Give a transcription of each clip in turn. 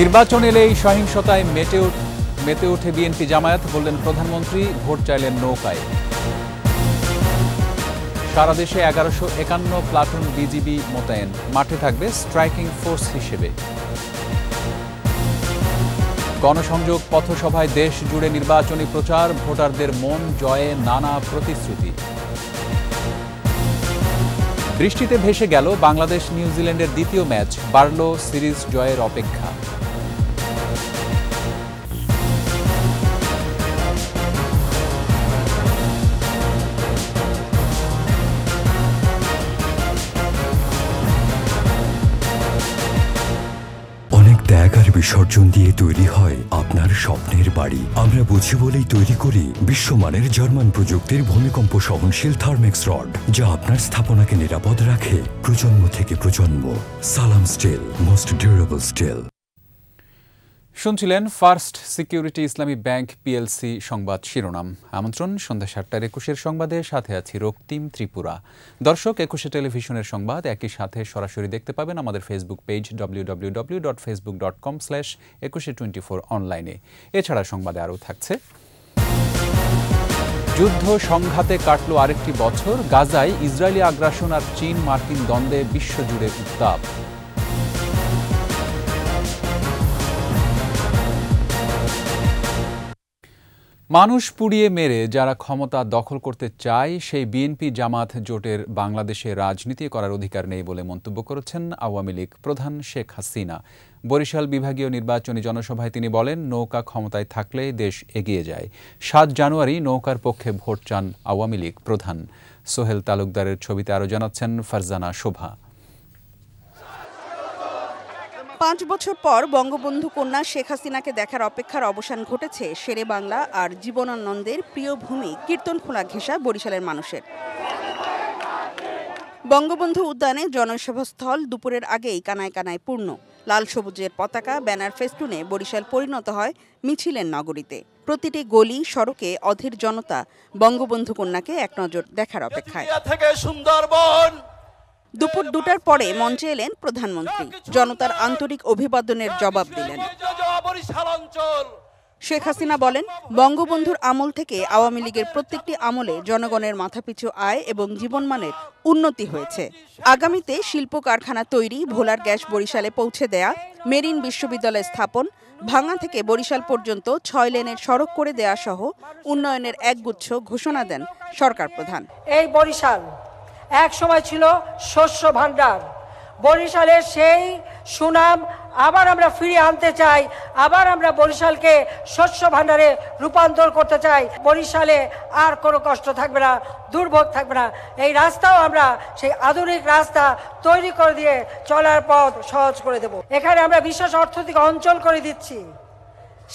নির্বাচন এলেই সহিংসতায় মেতে ওঠে বিএনপি জামায়াত, বললেন প্রধানমন্ত্রী। ভোট চাইলেন নৌকায়। সারা দেশে 1151 প্লাটুন বিজিবি মোতায়েন, মাঠে থাকবে স্ট্রাইকিং ফোর্স হিসেবে। গণসংযোগ পথসভায় দেশ জুড়ে নির্বাচনী প্রচার, ভোটারদের মন জয়ে নানা প্রতিশ্রুতি। বৃষ্টিতে ভেসে গেল বাংলাদেশ নিউজিল্যান্ডের দ্বিতীয় ম্যাচ, বাড়ল সিরিজ জয়ের অপেক্ষা। ত্যাগ আর বিসর্জন দিয়ে তৈরি হয় আপনার স্বপ্নের বাড়ি। আমরা বুঝি বলেই তৈরি করি বিশ্বমানের জার্মান প্রযুক্তির ভূমিকম্প সহনশীল থার্মেক্স রড, যা আপনার স্থাপনাকে নিরাপদ রাখে প্রজন্ম থেকে প্রজন্ম। সালাম স্টিল, মোস্ট ডিউরেবল স্টিল। শুনছিলেন ফার্স্ট সিকিউরিটি ইসলামী ব্যাংক পিএলসি সংবাদ শিরোনাম। আমন্ত্রণ সন্ধ্যা ৭টার ২১-এর সংবাদে, সাথে আছি রক্তিম ত্রিপুরা। দর্শক, ২১ টেলিভিশনের সংবাদ একই সাথে সরাসরি দেখতে পাবেন আমাদের ফেসবুক পেজ www.facebook.com/2124 অনলাইনে। এছাড়া সংবাদে আরও থাকছে: যুদ্ধ সংঘাতে কাটল আরেকটি বছর, গাজায় ইসরায়েলি আগ্রাসন আর চীন মার্কিন দ্বন্দ্বে বিশ্বজুড়ে উত্তাপ। মানুষ পুড়িয়ে মেরে যারা ক্ষমতা দখল করতে চায়, সেই বিএনপি জামাত জোটের বাংলাদেশে রাজনীতি করার অধিকার নেই বলে মন্তব্য করেছেন আওয়ামী লীগ প্রধান শেখ হাসিনা। বরিশাল বিভাগীয় নির্বাচনী জনসভায় তিনি বলেন, নৌকা ক্ষমতায় থাকলে দেশ এগিয়ে যায়। ৭ জানুয়ারি নৌকার পক্ষে ভোট চান আওয়ামী লীগ প্রধান। সোহেল তালুকদারের ছবিতে আরও জানাচ্ছেন ফারজানা শোভা। ৫ বছর পর বঙ্গবন্ধু কন্যা শেখ হাসিনাকে দেখার অপেক্ষার অবসান ঘটেছে শেরে বাংলা আর জীবনানন্দের প্রিয় ভূমি কীর্তনখোলা ঘেঁষা বরিশালের মানুষের। বঙ্গবন্ধু উদ্যানে জনসভাস্থল দুপুরের আগেই কানায় কানায় পূর্ণ। লাল সবুজের পতাকা, ব্যানার, ফেস্টুনে বরিশাল পরিণত হয় মিছিলের নগরীতে। প্রতিটি গলি সড়কে অধীর জনতা বঙ্গবন্ধু কন্যাকে এক নজর দেখার অপেক্ষায়। দুপুর ২টার পরে মঞ্চে এলেন প্রধানমন্ত্রী। জনতার আন্তরিক অভিবাদনের জবাব দিলেন। শেখ হাসিনা বলেন, বঙ্গবন্ধুর আমল থেকে আওয়ামী লীগের প্রত্যেকটি আমলে জনগণের মাথাপিছু আয় এবং জীবনমানের উন্নতি হয়েছে। আগামীতে শিল্প কারখানা তৈরি, ভোলার গ্যাস বরিশালে পৌঁছে দেয়া, মেরিন বিশ্ববিদ্যালয় স্থাপন, ভাঙ্গা থেকে বরিশাল পর্যন্ত ৬ লেনের সড়ক করে দেয়া সহ উন্নয়নের একগুচ্ছ ঘোষণা দেন সরকার প্রধান। এই বরিশাল এক সময় ছিল শস্য ভাণ্ডার। বরিশালের সেই সুনাম আবার আমরা ফিরিয়ে আনতে চাই। আবার আমরা বরিশালকে শস্য ভাণ্ডারে রূপান্তর করতে চাই। বরিশালে আর কোনো কষ্ট থাকবে না, দুর্ভোগ থাকবে না। এই রাস্তাও আমরা সেই আধুনিক রাস্তা তৈরি করে দিয়ে চলার পথ সহজ করে দেব। এখানে আমরা বিশেষ অর্থনৈতিক অঞ্চল করে দিচ্ছি।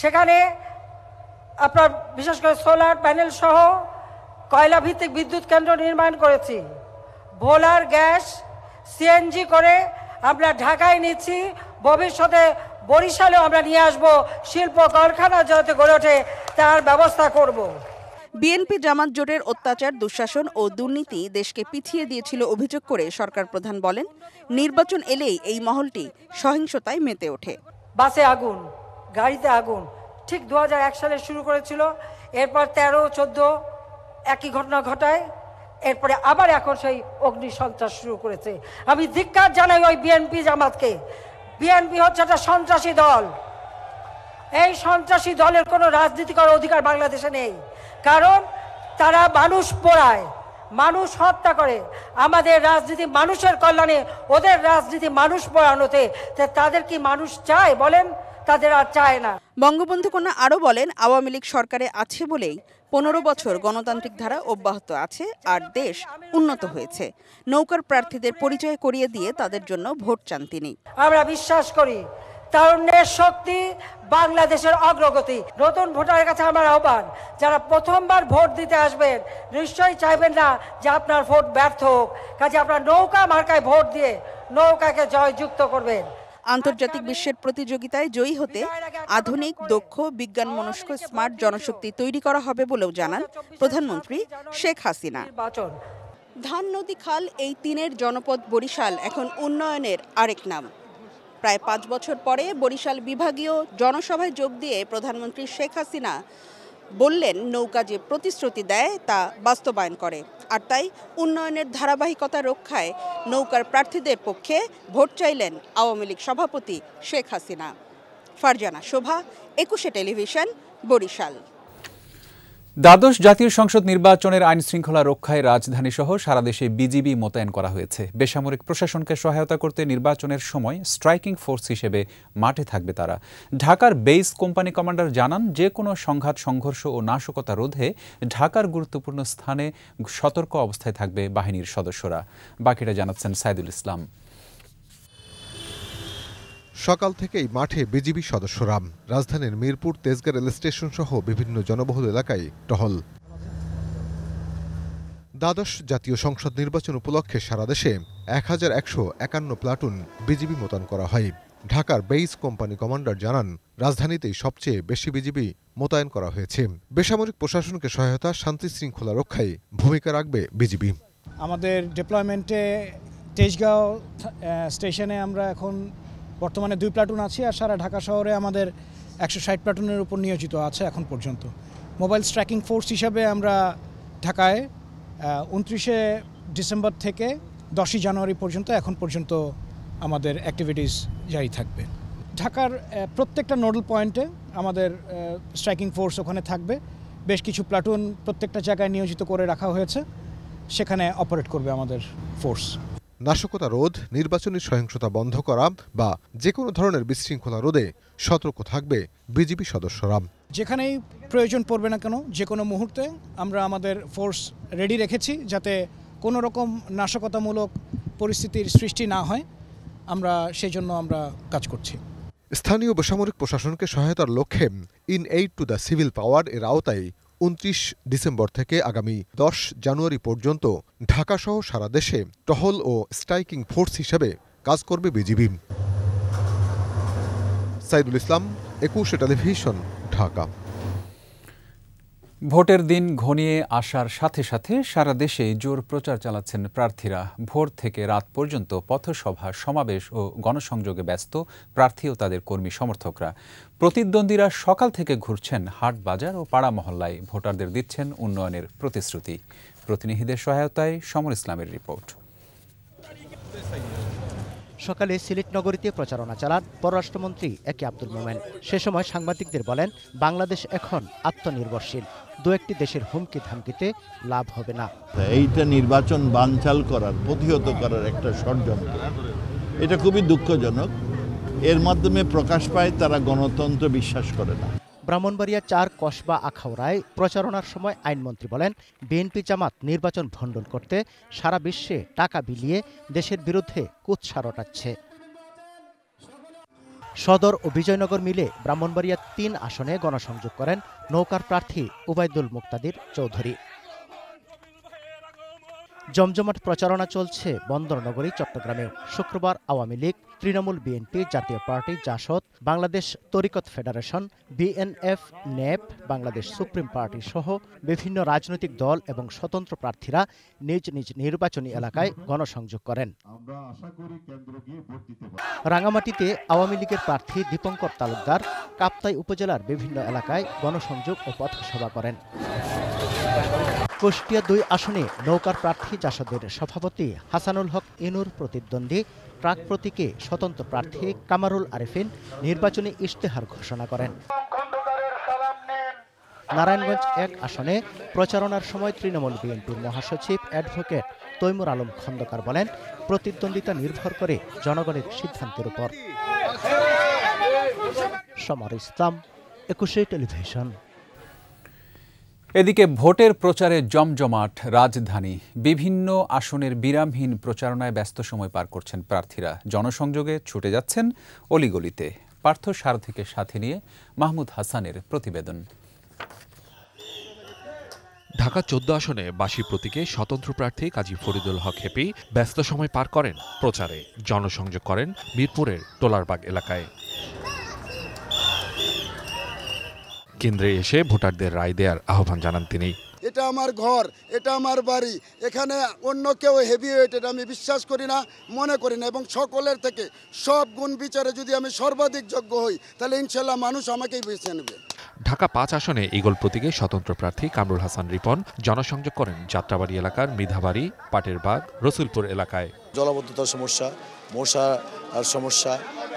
সেখানে আপনার বিশেষ করে সোলার প্যানেল সহ কয়লা ভিত্তিক বিদ্যুৎ কেন্দ্র নির্মাণ করেছি। ভোলার গ্যাস সিএনজি করে আমরা ঢাকায় নিচ্ছি। ভবিষ্যতে বরিশালেও আমরা নিয়ে আসব। শিল্প কারখানা যাতে গড়ে ওঠে তার ব্যবস্থা করব। বিএনপি জামাত জোটের অত্যাচার, দুঃশাসন ও দুর্নীতি দেশকে পিছিয়ে দিয়েছিল অভিযোগ করে সরকার প্রধান বলেন, নির্বাচন এলেই এই মহলটি সহিংসতায় মেতে ওঠে। বাসে আগুন, গাড়িতে আগুন, ঠিক 2001 সালে শুরু করেছিল। এরপর 13-14 একই ঘটনা ঘটায়। এরপরে আবার এখন সেই অগ্নি সন্ত্রাস শুরু করেছে। আমি ধিক্কার জানাই ওই বিএনপি জামাতকে। বিএনপি হচ্ছে একটা সন্ত্রাসী দল। এই সন্ত্রাসী দলের কোনো রাজনীতি করার অধিকার বাংলাদেশে নেই। কারণ তারা মানুষ পোড়ায়, মানুষ হত্যা করে। আমাদের রাজনীতি মানুষের কল্যাণে, ওদের রাজনীতি মানুষ পোড়ানোতে। তাদের কি মানুষ চায় বলেন? তাদের আর চায় না। বঙ্গবন্ধু কন্যা আরও বলেন, আওয়ামী লীগ সরকারে আছে বলেই 15 বছর গণতান্ত্রিক ধারা অব্যাহত আছে আর দেশ উন্নত হয়েছে। নৌকার প্রার্থীদের পরিচয় করিয়ে দিয়ে তাদের জন্য ভোট চান তিনি। আমরা বিশ্বাস করি তারুণ্যের শক্তি বাংলাদেশের অগ্রগতি। নতুন ভোটারের কাছে আমার আহ্বান, যারা প্রথমবার ভোট দিতে আসবেন নিশ্চয়ই চাইবেন না যে আপনার ভোট ব্যর্থ হোক। কাজে আপনার নৌকা মার্কায় ভোট দিয়ে নৌকাকে জয়যুক্ত করবেন। আন্তর্জাতিক বিশ্বের প্রতিযোগিতায় জয়ী হতে আধুনিক, দক্ষ, বিজ্ঞানমনস্ক স্মার্ট জনশক্তি তৈরি করা হবে বলেও জানান প্রধানমন্ত্রী শেখ হাসিনা। ধান, নদী, খাল এই তিনের জনপদ বরিশাল এখন উন্নয়নের আরেক নাম। প্রায় 5 বছর পরে বরিশাল বিভাগীয় জনসভায় যোগ দিয়ে প্রধানমন্ত্রী শেখ হাসিনা বললেন, নৌকা যে প্রতিশ্রুতি দেয় তা বাস্তবায়ন করে। আর তাই উন্নয়নের ধারাবাহিকতা রক্ষায় নৌকার প্রার্থীদের পক্ষে ভোট চাইলেন আওয়ামী লীগ সভাপতি শেখ হাসিনা। ফারজানা শোভা, 21 টেলিভিশন, বরিশাল। দ্বাদশ জাতীয় সংসদ নির্বাচনের আইন শৃঙ্খলা রক্ষায় রাজধানী সহ সারা দেশে বিজিবি মোতায়েন করা হয়েছে। বেসামরিক প্রশাসনকে সহায়তা করতে নির্বাচনের সময় স্ট্রাইকিং ফোর্স হিসেবে মাঠে থাকবে তারা। ঢাকার বেইস কোম্পানি কমান্ডার জানান, যে কোনো সংঘাত, সংঘর্ষ ও নাশকতা রোধে ঢাকার গুরুত্বপূর্ণ স্থানে সতর্ক অবস্থায় থাকবে বাহিনীর সদস্যরা। বাকিটা জানাচ্ছেন সাইদুল ইসলাম। সকাল থেকেই মাঠে বিজিবি সদস্যরা। রাজধানীর মিরপুর, তেজগাঁ রেল স্টেশন সহ বিভিন্ন জনবহুল এলাকায় টহল। দ্বাদশ জাতীয় সংসদ নির্বাচন উপলক্ষে সারা দেশে 1151 প্লাটুন বিজিবি মোতায়েন করা হয়। ঢাকার বেইস কোম্পানি কমান্ডার জানান, রাজধানীতেই সবচেয়ে বেশি বিজিবি মোতায়েন করা হয়েছে। বেসামরিক প্রশাসনকে সহায়তা, শান্তি শৃঙ্খলা রক্ষায় ভূমিকা রাখবে বিজিবি। আমাদের ডিপ্লয়মেন্টে তেজগাঁও স্টেশনে আমরা এখন বর্তমানে 2 প্লাটুন আছি, আর সারা ঢাকা শহরে আমাদের 160 প্লাটুনের উপর নিয়োজিত আছে এখন পর্যন্ত। মোবাইল স্ট্রাইকিং ফোর্স হিসাবে আমরা ঢাকায় 29শে ডিসেম্বর থেকে 10ই জানুয়ারি পর্যন্ত এখন পর্যন্ত আমাদের অ্যাক্টিভিটিস জারি থাকবে। ঢাকার প্রত্যেকটা নোডাল পয়েন্টে আমাদের স্ট্রাইকিং ফোর্স ওখানে থাকবে। বেশ কিছু প্লাটুন প্রত্যেকটা জায়গায় নিয়োজিত করে রাখা হয়েছে, সেখানে অপারেট করবে আমাদের ফোর্স। নাশকতা রোধ, নির্বাচনী সহিংসতা বন্ধ করা বা যে কোনো ধরনের বিশৃঙ্খলা রোধে সতর্ক থাকবে বিজিবি সদস্যরা। যেখানেই প্রয়োজন পড়বে না কেন, যে কোনো মুহূর্তে আমরা আমাদের ফোর্স রেডি রেখেছি, যাতে কোনো রকম নাশকতামূলক পরিস্থিতির সৃষ্টি না হয়, আমরা সেই জন্য আমরা কাজ করছি। স্থানীয় বেসামরিক প্রশাসনকে সহায়তার লক্ষ্যে in aid to the civil পাওয়ার এর আওতায় 29 ডিসেম্বর থেকে আগামী 10 জানুয়ারি পর্যন্ত ঢাকাসহ সারা দেশে টহল ও স্ট্রাইকিং ফোর্স হিসেবে কাজ করবে বিজিবি। সাইদুল ইসলাম, 21 টেলিভিশন, ঢাকা। ভোটের দিন ঘনিয়ে আসার সাথে সাথে সারা দেশে জোর প্রচার চালাচ্ছেন প্রার্থীরা। ভোর থেকে রাত পর্যন্ত পথসভা, সমাবেশ ও গণসংযোগে ব্যস্ত প্রার্থী ও তাদের কর্মী সমর্থকরা। প্রতিদ্বন্দ্বীরা সকাল থেকে ঘুরছেন হাট, বাজার ও পাড়া মহল্লায়, ভোটারদের দিচ্ছেন উন্নয়নের প্রতিশ্রুতি। প্রতিনিধিদের সহায়তায় সমর ইসলামের রিপোর্ট। সকালে সিলেট নগরীতে প্রচারণা চালান পররাষ্ট্রমন্ত্রী একে আব্দুল মোমেন। সে সময় সাংবাদিকদের বলেন, বাংলাদেশ এখন আত্মনির্ভরশীল, 2-1টি দেশের হুমকি ধামকিতে লাভ হবে না। এইটা নির্বাচন বানচাল করার, প্রতিহত করার একটা ষড়যন্ত্র। এটা খুবই দুঃখজনক। এর মাধ্যমে প্রকাশ পায় তারা গণতন্ত্র বিশ্বাস করে না। ব্রাহ্মণবাড়িয়া 4 কসবা আখাউড়ায় প্রচারণার সময় আইনমন্ত্রী বলেন, বিএনপি জামাত নির্বাচন ভণ্ডুল করতে সারা বিশ্বে টাকা বিলিয়ে দেশের বিরুদ্ধে কুৎসা রটাচ্ছে। সদর ও বিজয়নগর মিলে ব্রাহ্মণবাড়িয়া 3 আসনে গণসংযোগ করেন নৌকার প্রার্থী উবাইদুল মুক্তাদির চৌধুরী। জমজমাট প্রচারণা চলছে বন্দরনগরী চট্টগ্রামেও। শুক্রবার Awami League, Trinamool, BNP, Jatiya party, JASAD, Bangladesh Tariqat federation, BNF, নেপ, বাংলাদেশ সুপ্রিম পার্টি সহ বিভিন্ন রাজনৈতিক দল এবং স্বতন্ত্র প্রার্থীরা নিজ নিজ নির্বাচনী এলাকায় গণসংযোগ করেন। রাঙামাটিতে আওয়ামী লীগের প্রার্থী দীপঙ্কর তালুকদার কাপ্তাই উপজেলার বিভিন্ন এলাকায় গণসংযোগ ও পথসভা করেন। কুষ্টিয়া 2 আসনে নৌকার প্রার্থী জাসদের সভাপতি হাসানুল হক ইনুর প্রতিদ্বন্দ্বী ট্রাক প্রতীকে স্বতন্ত্র প্রার্থী কামারুল আরেফিন নির্বাচনী ইশতেহার ঘোষণা করেন। নারায়ণগঞ্জ 1 আসনে প্রচারণার সময় তৃণমূল বিএনপির মহাসচিব অ্যাডভোকেট তৈমুর আলম খন্দকার বলেন, প্রতিদ্বন্দ্বিতা নির্ভর করে জনগণের সিদ্ধান্তের উপর। সমর ইসলাম, 21 টেলিভিশন। এদিকে ভোটের প্রচারে জমজমাট রাজধানী। বিভিন্ন আসনের বিরামহীন প্রচারণায় ব্যস্ত সময় পার করছেন প্রার্থীরা। জনসংযোগে ছুটে যাচ্ছেন অলিগলিতে। পার্থ সারথীকে সাথে নিয়ে মাহমুদ হাসানের প্রতিবেদন। ঢাকা 14 আসনে বাসী প্রতীকে স্বতন্ত্র প্রার্থী কাজী ফরিদুল হক হেপি ব্যস্ত সময় পার করেন প্রচারে। জনসংযোগ করেন মিরপুরের টোলারবাগ এলাকায়। কেন্দ্রে এসে ভোটারদের রায় দেওয়ার আহ্বান জানান তিনি। এটা আমার ঘর, এটা আমার বাড়ি, এখানে অন্য কেউ হেভিওয়েট, এটা আমি বিশ্বাস করি না, মনে করি না। এবং সকলের থেকে সব গুণ বিচারে যদি আমি সর্বাধিক যোগ্য হই, তাহলে ইনশাল্লাহ মানুষ আমাকেই বেছে নেবে। ঢাকা ৫ আসনে ঈগল প্রতীকে স্বতন্ত্র প্রার্থী কামরুল হাসান রিপন জনসংযোগ করেন যাত্রাবাড়ি এলাকার মৃধাবাড়ি, পাটের বাগ, রসুলপুর এলাকায়। জলাবদ্ধতার সমস্যা, মশার সমস্যা,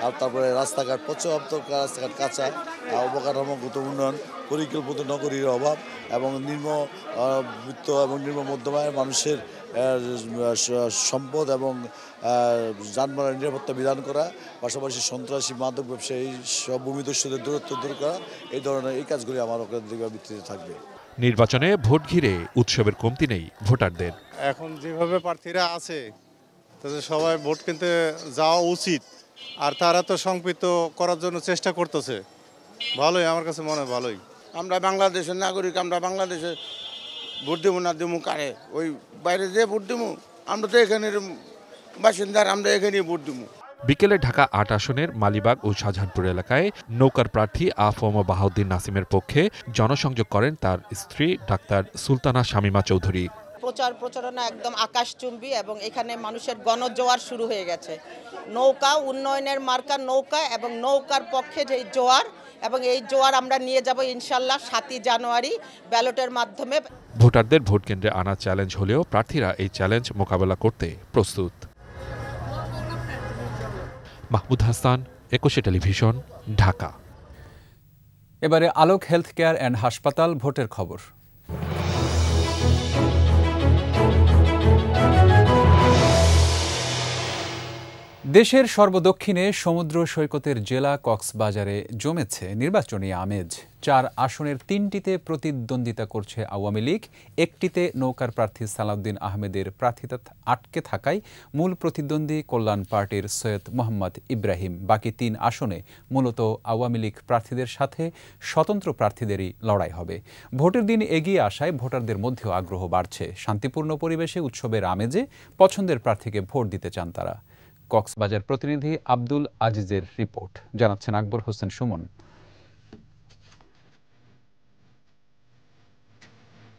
আর তারপরে রাস্তাঘাট, পর্যাপ্ত রাস্তাঘাট কাঁচা, অবকাঠামোগত উন্নয়ন, পরিকল্পিত নগরীর অভাব এবং নিম্নবিত্ত এবং নিম্ন মধ্যমায়ের মানুষের সম্পদ এবং যানবাহনের নিরাপত্তা বিধান করা, পাশাপাশি সন্ত্রাসী মাদক ব্যবসায়ী সব ভূমিদস্যুদের দূরত্ব দূর করা, এই ধরনের এই কাজগুলি আমার অগ্রাধিকার ভিত্তিতে থাকবে। নির্বাচনে ভোট ঘিরে উৎসবের কমতি নেই ভোটারদের। এখন যেভাবে প্রার্থীরা আছে তাদের সবাই ভোট কিনতে যাওয়া উচিত, আর তারা তো সম্পৃক্ত করার জন্য চেষ্টা করতেছে। ভালোই, আমার কাছে মনে হয় ভালোই। আমরা বাংলাদেশের নাগরিক, আমরা বাংলাদেশে ভোট দেবো না দেবো কারে, ওই বাইরে যে ভোট দেবো, আমরা তো এখানের বাসিন্দার, আমরা এখানেই ভোট দেবো। বিকেলে ঢাকা ৮ আসনের মালিবাগ ও শাহজাহানপুর এলাকায় নৌকার প্রার্থী আফম বাহাউদ্দিন নাসিমের পক্ষে জনসংযোগ করেন তার স্ত্রী ডাক্তার সুলতানা শামীমা চৌধুরী। প্রচারণা একদম আকাশচুম্বী এবং এখানে মানুষের গণজোয়ার শুরু হয়ে গেছে। নৌকা উন্নয়নের মার্কা নৌকা এবং নৌকার পক্ষে যে জোয়ার, এবং এই জোয়ার আমরা নিয়ে যাব ইনশাল্লাহ ৭ই জানুয়ারি ব্যালটের মাধ্যমে। ভোটারদের ভোট কেন্দ্রে আনা চ্যালেঞ্জ হলেও প্রার্থীরা এই চ্যালেঞ্জ মোকাবেলা করতে প্রস্তুত। মাহমুদ হাসান, ২১ টেলিভিশন, ঢাকা। এবারে আলোক হেলথ কেয়ার অ্যান্ড হাসপাতাল ভোটের খবর। দেশের সর্বদক্ষিণে সমুদ্র সৈকতের জেলা কক্সবাজারে জমেছে নির্বাচনী আমেজ। ৪ আসনের ৩টিতে প্রতিদ্বন্দ্বিতা করছে আওয়ামী লীগ, একটিতে নৌকার প্রার্থী সালাউদ্দিন আহমেদের প্রার্থিতা আটকে থাকায় মূল প্রতিদ্বন্দ্বী কল্যাণ পার্টির সৈয়দ মোহাম্মদ ইব্রাহিম। বাকি ৩ আসনে মূলত আওয়ামী লীগ প্রার্থীদের সাথে স্বতন্ত্র প্রার্থীদেরই লড়াই হবে। ভোটের দিন এগিয়ে আসায় ভোটারদের মধ্যেও আগ্রহ বাড়ছে। শান্তিপূর্ণ পরিবেশে উৎসবের আমেজে পছন্দের প্রার্থীকে ভোট দিতে চান তারা। কক্সবাজার প্রতিনিধি আব্দুল আজিজের রিপোর্ট, জানাচ্ছেন আকবর হোসেন সুমন।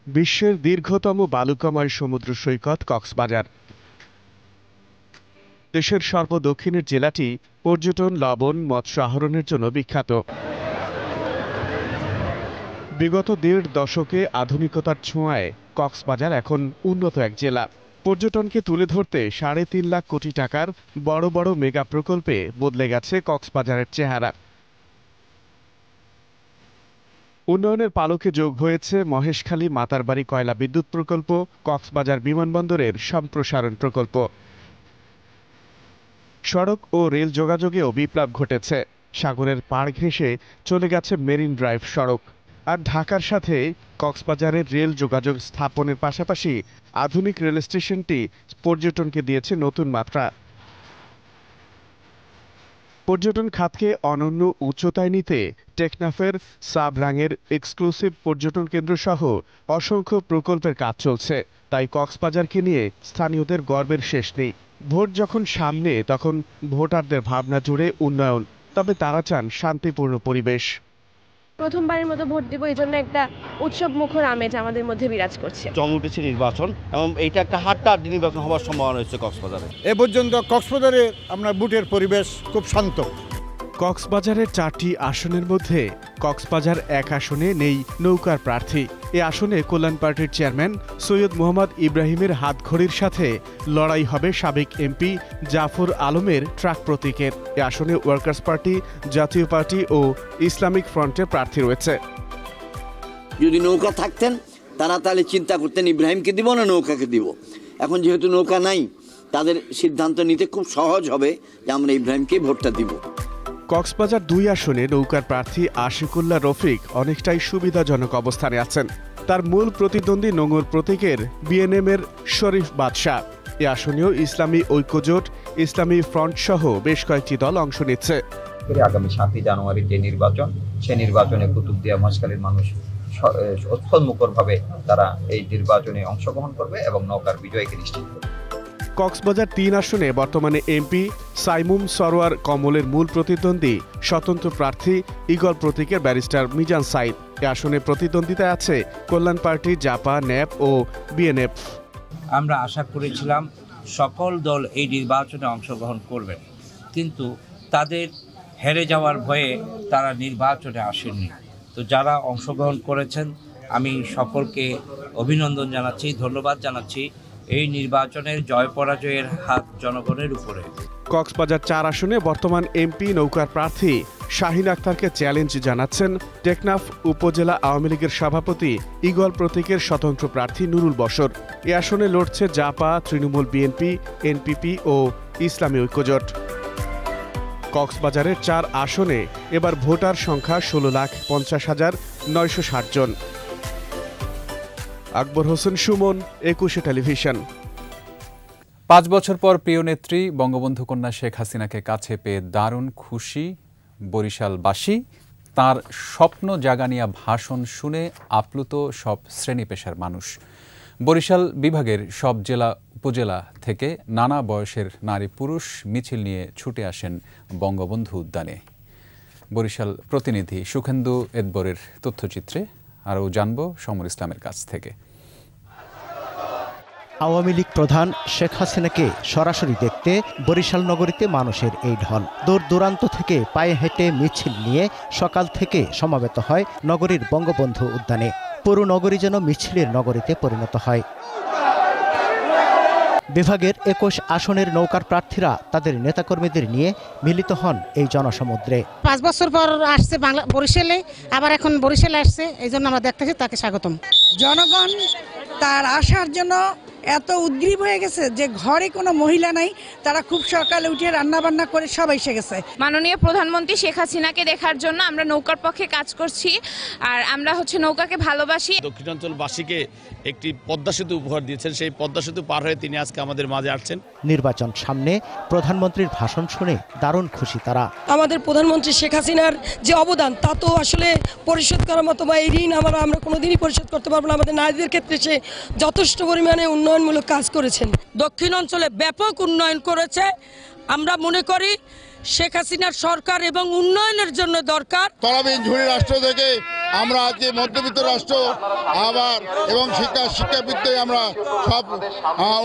বিশ্বের দীর্ঘতম বালুকাময় সমুদ্র সৈকত কক্সবাজার। দেশের সর্বদক্ষিণের জেলাটি পর্যটন, লবণ, মৎস্য আহরণের জন্য বিখ্যাত। বিগত ১.৫ দশকে আধুনিকতার ছোঁয়ায় কক্সবাজার এখন উন্নত এক জেলা। পর্যটনকে তুলে ধরতে ৩.৫ লাখ কোটি টাকার বড় বড় মেগা প্রকল্পে বদলে গেছে কক্সবাজারের চেহারা। উন্নয়নের পালকে যোগ হয়েছে মহেশখালী মাতারবাড়ি কয়লা বিদ্যুৎ প্রকল্প, কক্সবাজার বিমানবন্দরের সম্প্রসারণ প্রকল্প। সড়ক ও রেল যোগাযোগেও বিপ্লব ঘটেছে। সাগরের পাড় ঘেঁষে চলে গেছে মেরিন ড্রাইভ সড়ক। আর ঢাকার সাথে কক্সবাজারের রেল যোগাযোগ স্থাপনের পাশাপাশি আধুনিক রেল স্টেশনটি পর্যটনকে দিয়েছে নতুন মাত্রা। পর্যটন খাতকে অনন্য উচ্চতায় নিতে টেকনাফের সাবরাঙের এক্সক্লুসিভ পর্যটন কেন্দ্র সহ অসংখ্য প্রকল্পের কাজ চলছে। তাই কক্সবাজারকে নিয়ে স্থানীয়দের গর্বের শেষ নেই। ভোট যখন সামনে, তখন ভোটারদের ভাবনা জুড়ে উন্নয়ন, তবে তারা চান শান্তিপূর্ণ পরিবেশ। প্রথমবারের মতো ভোট দেব, এই জন্য একটা উৎসব মুখর আমেজ আমাদের মধ্যে বিরাজ করছে। জমুটেছে নির্বাচন এবং এইটা একটা হাড্ডাহাড্ডি নির্বাচন হওয়ার সম্ভাবনা রয়েছে কক্সবাজারে। এ পর্যন্ত কক্সবাজারে আমরা ভোটের পরিবেশ খুব শান্ত। কক্সবাজারের 4টি আসনের মধ্যে কক্সবাজার 1 আসনে নেই নৌকার প্রার্থী। এ আসনে কল্যাণ পার্টির চেয়ারম্যান সৈয়দ মোহাম্মদ ইব্রাহিমের হাতঘড়ির সাথে লড়াই হবে সাবেক এমপি জাফর আলমের ট্রাক প্রতীকের। এ আসনে ওয়ার্কার্স পার্টি, জাতীয় পার্টি ও ইসলামিক ফ্রন্টের প্রার্থী রয়েছে। যদি নৌকা থাকতেন তারা তাহলে চিন্তা করতেন ইব্রাহিমকে দিব না নৌকাকে দিব। এখন যেহেতু নৌকা নাই, তাদের সিদ্ধান্ত নিতে খুব সহজ হবে যে আমরা ইব্রাহিমকে ভোটটা দিব। কক্সবাজার 2 আসনে নৌকার প্রার্থী আশিকুল্লাহ রফিক অনেকটাই সুবিধাজনক অবস্থানে আছেন। তার মূল প্রতিদ্বন্দ্বী নোঙর প্রতীকের বিএনএম-এর শরীফ বাদশাহ। এ আসনেও ইসলামী ঐক্যজোট, ইসলামী ফ্রন্ট সহ বেশ কয়েকটি দল অংশ নিচ্ছে। আগামী 7 জানুয়ারি যে নির্বাচন, সে নির্বাচনে কুতুবদিয়া মহেশখালীর মানুষ উৎসবমুখরভাবে তারা এই নির্বাচনে অংশগ্রহণ করবে এবং নৌকার বিজয়কে নিশ্চিত করবে। কক্সবাজার ৩ আসনে বর্তমানে এমপি সাইমুম সরোয়ার কমলের মূল প্রতিদ্বন্দ্বী স্বতন্ত্র প্রার্থী ঈগল প্রতীকের ব্যারিস্টার মিজান সাইদ। এ আসনে প্রতিদ্বন্দ্বিতায় আছে কল্যাণ পার্টি, জাপা, ন্যাপ ও বিএনএফ। আমরা আশা করেছিলাম সকল দল এই নির্বাচনে অংশগ্রহণ করবেন, কিন্তু তাদের হেরে যাওয়ার ভয়ে তারা নির্বাচনে আসেননি। তো যারা অংশগ্রহণ করেছেন আমি সকলকে অভিনন্দন জানাচ্ছি, ধন্যবাদ জানাচ্ছি। এই নির্বাচনের জয় পরাজয়ের হাত জনগণের উপরে। কক্সবাজার ৪ আসনে বর্তমান এমপি নৌকার প্রার্থী শাহিন আক্তারকে চ্যালেঞ্জ জানাচ্ছেন টেকনাফ উপজেলা আওয়ামী লীগের সভাপতি ঈগল প্রতীকের স্বতন্ত্র প্রার্থী নুরুল বশর। এ আসনে লড়ছে জাপা, তৃণমূল, বিএনপি, এনপিপি ও ইসলামী ঐক্যজোট। কক্সবাজারের ৪ আসনে এবার ভোটার সংখ্যা ১৬,৫০,৯৬০ জন। আকবর হোসেন সুমন, ২১ টেলিভিশন। ৫ বছর পর প্রিয় নেত্রী বঙ্গবন্ধু কন্যা শেখ হাসিনাকে কাছে পেয়ে দারুণ খুশি বরিশালবাসী। তার স্বপ্ন জাগানিয়া ভাষণ শুনে আপ্লুত সব শ্রেণী পেশার মানুষ। বরিশাল বিভাগের সব জেলা উপজেলা থেকে নানা বয়সের নারী পুরুষ মিছিল নিয়ে ছুটে আসেন বঙ্গবন্ধু উদ্যানে। বরিশাল প্রতিনিধি সুখেন্দু এদবরের তথ্যচিত্রে আরও জানব সমর ইসলামের কাছ থেকে। আওয়ামী লীগ প্রধান শেখ হাসিনাকে সরাসরি দেখতে বরিশাল নগরীতে মানুষের এই ঢল। দূর দূরান্ত থেকে পায়ে হেঁটে মিছিল নিয়ে সকাল থেকে সমাবেত হয় নগরীর বঙ্গবন্ধু উদ্যানে। পুরো নগরী যেন মিছিলের নগরীতে পরিণত হয়। বিভাগের ২১ আসনের নৌকার প্রার্থীরা তাদের নেতাকর্মীদের নিয়ে মিলিত হন এই জনসমুদ্রে। ৫ বছর পর আসছে বরিশালে, আবার এখন বরিশালে আসছে, এই জন্য আমরা দেখতেছি তাকে স্বাগতম। জনগণ তার আসার জন্য এত উদ্গ্রীব হয়ে গেছে যে ঘরে কোনো মহিলা নাই, তারা খুব সকালে উঠে রান্না বান্না করে সব এসে গেছে। মাননীয় প্রধানমন্ত্রী শেখ হাসিনাকে দেখার জন্য আমরা নৌকার পক্ষে কাজ করছি, আর আমরা নৌকাকে ভালোবাসি। দক্ষিণাঞ্চলবাসীকে একটি পদ্মা সেতু উপহার দিয়েছেন, সেই পদ্মা সেতু পার হয়ে তিনি আজকে আমাদের মাঝে আসছেন। নির্বাচন সামনে প্রধানমন্ত্রীর ভাষণ শুনে দারুণ খুশি তারা। আমাদের প্রধানমন্ত্রী শেখ হাসিনার যে অবদান তা তো আসলে পরিশোধ করার মতো, বা এই ঋণ আমরা কোনোদিনই পরিশোধ করতে পারবো না। আমাদের নারীদের ক্ষেত্রে সে যথেষ্ট পরিমাণে উন্নয়নমূলক কাজ করেছেন, দক্ষিণ অঞ্চলে ব্যাপক উন্নয়ন করেছে। আমরা মনে করি শেখ হাসিনার সরকার এবং উন্নয়নের জন্য দরকার। তলাবিহীন ঝুড়ি রাষ্ট্র থেকে আমরা আজকে মধ্যবিত্ত রাষ্ট্র আবার এবং শিক্ষাবৃত্তে আমরা সব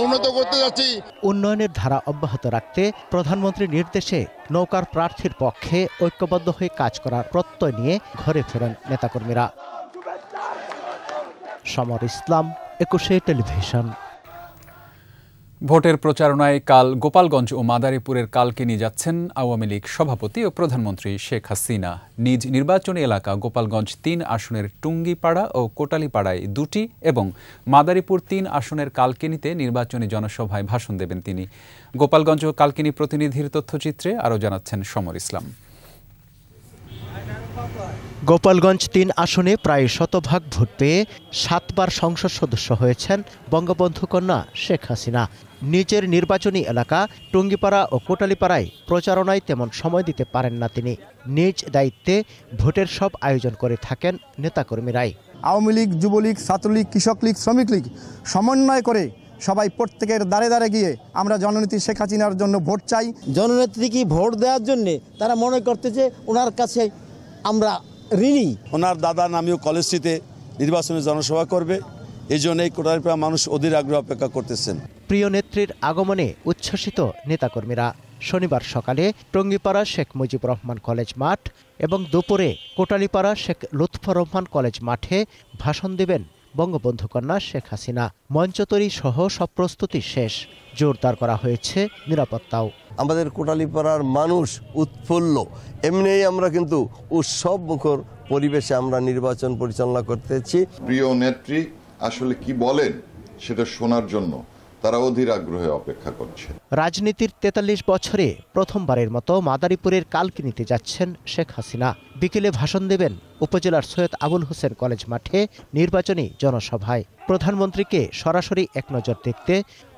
উন্নত করতে যাচ্ছি। উন্নয়নের ধারা অব্যাহত রাখতে প্রধানমন্ত্রীর নির্দেশে নৌকার প্রার্থীর পক্ষে ঐক্যবদ্ধ হয়ে কাজ করার প্রত্যয় নিয়ে ঘরে ফেরেন নেতাকর্মীরা। সমর ইসলাম, ২১ টেলিভিশন। ভোটের প্রচারণায় কাল গোপালগঞ্জ ও মাদারীপুরের কালকিনি যাচ্ছেন আওয়ামী লীগ সভাপতি ও প্রধানমন্ত্রী শেখ হাসিনা। নিজ নির্বাচনী এলাকা গোপালগঞ্জ ৩ আসনের টুঙ্গিপাড়া ও কোটালীপাড়ায় ২টি এবং মাদারীপুর ৩ আসনের কালকিনিতে নির্বাচনী জনসভায় ভাষণ দেবেন তিনি। গোপালগঞ্জ ও কালকিনি প্রতিনিধির তথ্যচিত্রে আরও জানাচ্ছেন সমর ইসলাম। গোপালগঞ্জ ৩ আসনে প্রায় শতভাগ ভোট পেয়ে ৭বার সংসদ সদস্য হয়েছেন বঙ্গবন্ধু কন্যা শেখ হাসিনা। নিজের নির্বাচনী এলাকা টুঙ্গিপাড়া ও কোটালীপাড়ায় প্রচারণায় তেমন সময় দিতে পারেন না তিনি। নিজ দায়িত্বে ভোটের সব আয়োজন করে থাকেন নেতাকর্মীরাই। আওয়ামী লীগ, যুবলীগ, ছাত্রলীগ, কৃষক লীগ, শ্রমিক লীগ সমন্বয় করে সবাই প্রত্যেকের দ্বারে দ্বারে গিয়ে আমরা জননেত্রী শেখ হাসিনার জন্য ভোট চাই। জননেত্রীকে ভোট দেওয়ার জন্য তারা মনে করতেছে ওনার কাছে আমরা ঋণী। ওনার দাদা নামীয় কলেজটিতে নির্বাচনী জনসভা করবে, এই জন্য এই কোটালীপাড়া মানুষ অধীর আগ্রহ অপেক্ষা করতেছেন। প্রিয় নেত্রীর আগমনে উচ্ছ্বসিত নেতাকর্মীরা। শনিবার সকালে টঙ্গিপাড়া শেখ মুজিবুর রহমান কলেজ মাঠ এবং দুপুরে কোটালীপাড়া শেখ লুৎফর রহমান কলেজ মাঠে ভাষণ দেবেন বঙ্গবন্ধু কন্যা শেখ হাসিনা। মঞ্চ তৈরি সহ সব প্রস্তুতি শেষ, জোরদার করা হয়েছে নিরাপত্তাও। আমাদের কোটালীপাড়ার মানুষ উৎফুল্ল, এমনিই আমরা কিন্তু উৎসব মুখর পরিবেশে আমরা নির্বাচন পরিচালনা করতেছি। প্রিয় নেত্রী আসলে কি বলেন সেটা শোনার জন্য তারা অধীর আগ্রহে অপেক্ষা করছে। রাজনীতির ৪৩ বছরে প্রথমবারের মতো মাদারীপুরের কালকিনিতে যাচ্ছেন শেখ হাসিনা। বিকেলে ভাষণ দেবেন উপজেলার সৈয়দ আবুল হোসেন কলেজ মাঠে নির্বাচনী জনসভায়। প্রধানমন্ত্রীকে সরাসরি এক নজর দেখতে